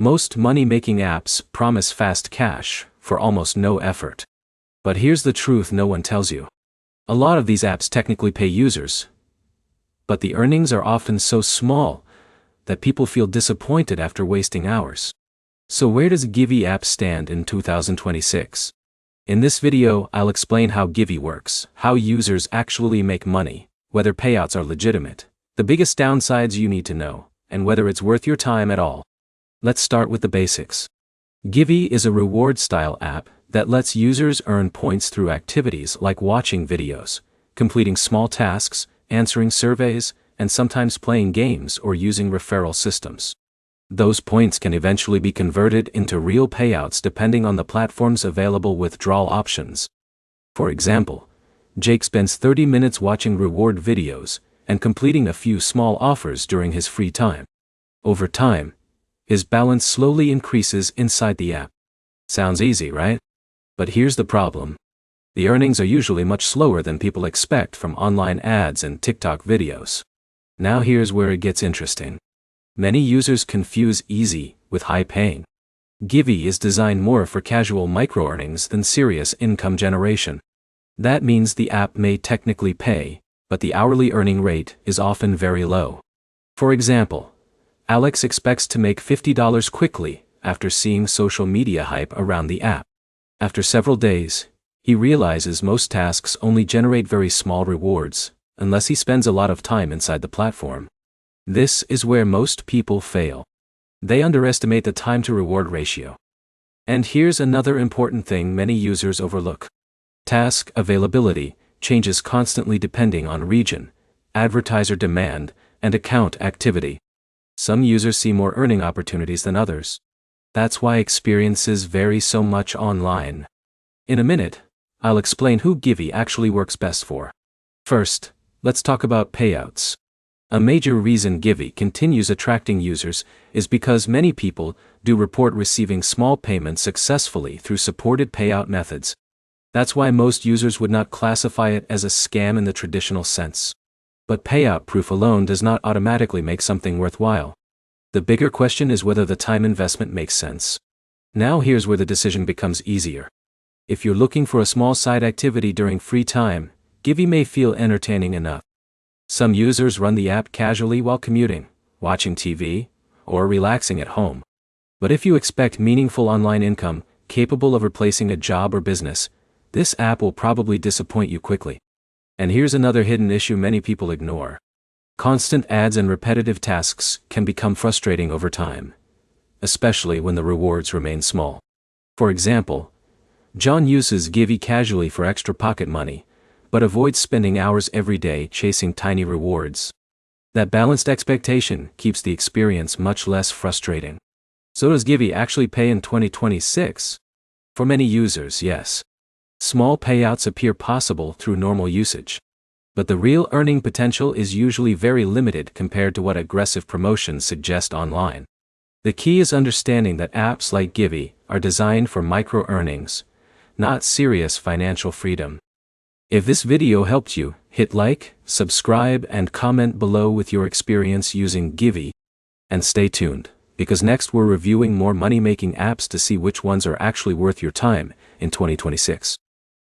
Most money-making apps promise fast cash for almost no effort. But here's the truth no one tells you. A lot of these apps technically pay users, but the earnings are often so small that people feel disappointed after wasting hours. So where does Givvy app stand in 2026? In this video, I'll explain how Givvy works, how users actually make money, whether payouts are legitimate, the biggest downsides you need to know, and whether it's worth your time at all. Let's start with the basics. Givvy is a reward-style app that lets users earn points through activities like watching videos, completing small tasks, answering surveys, and sometimes playing games or using referral systems. Those points can eventually be converted into real payouts depending on the platform's available withdrawal options. For example, Jake spends 30 minutes watching reward videos and completing a few small offers during his free time. Over time, his balance slowly increases inside the app. Sounds easy, right? But here's the problem. The earnings are usually much slower than people expect from online ads and TikTok videos. Now here's where it gets interesting. Many users confuse easy with high-paying. Givvy is designed more for casual micro-earnings than serious income generation. That means the app may technically pay, but the hourly earning rate is often very low. For example, Alex expects to make $50 quickly after seeing social media hype around the app. After several days, he realizes most tasks only generate very small rewards, unless he spends a lot of time inside the platform. This is where most people fail. They underestimate the time-to-reward ratio. And here's another important thing many users overlook. Task availability changes constantly depending on region, advertiser demand, and account activity. Some users see more earning opportunities than others. That's why experiences vary so much online. In a minute, I'll explain who Givvy actually works best for. First, let's talk about payouts. A major reason Givvy continues attracting users is because many people do report receiving small payments successfully through supported payout methods. That's why most users would not classify it as a scam in the traditional sense. But payout proof alone does not automatically make something worthwhile. The bigger question is whether the time investment makes sense. Now here's where the decision becomes easier. If you're looking for a small side activity during free time, Givvy may feel entertaining enough. Some users run the app casually while commuting, watching TV, or relaxing at home. But if you expect meaningful online income, capable of replacing a job or business, this app will probably disappoint you quickly. And here's another hidden issue many people ignore. Constant ads and repetitive tasks can become frustrating over time, especially when the rewards remain small. For example, John uses Givvy casually for extra pocket money, but avoids spending hours every day chasing tiny rewards. That balanced expectation keeps the experience much less frustrating. So does Givvy actually pay in 2026? For many users, yes. Small payouts appear possible through normal usage. But the real earning potential is usually very limited compared to what aggressive promotions suggest online. The key is understanding that apps like Givvy are designed for micro-earnings, not serious financial freedom. If this video helped you, hit like, subscribe, and comment below with your experience using Givvy. And stay tuned, because next we're reviewing more money-making apps to see which ones are actually worth your time in 2026.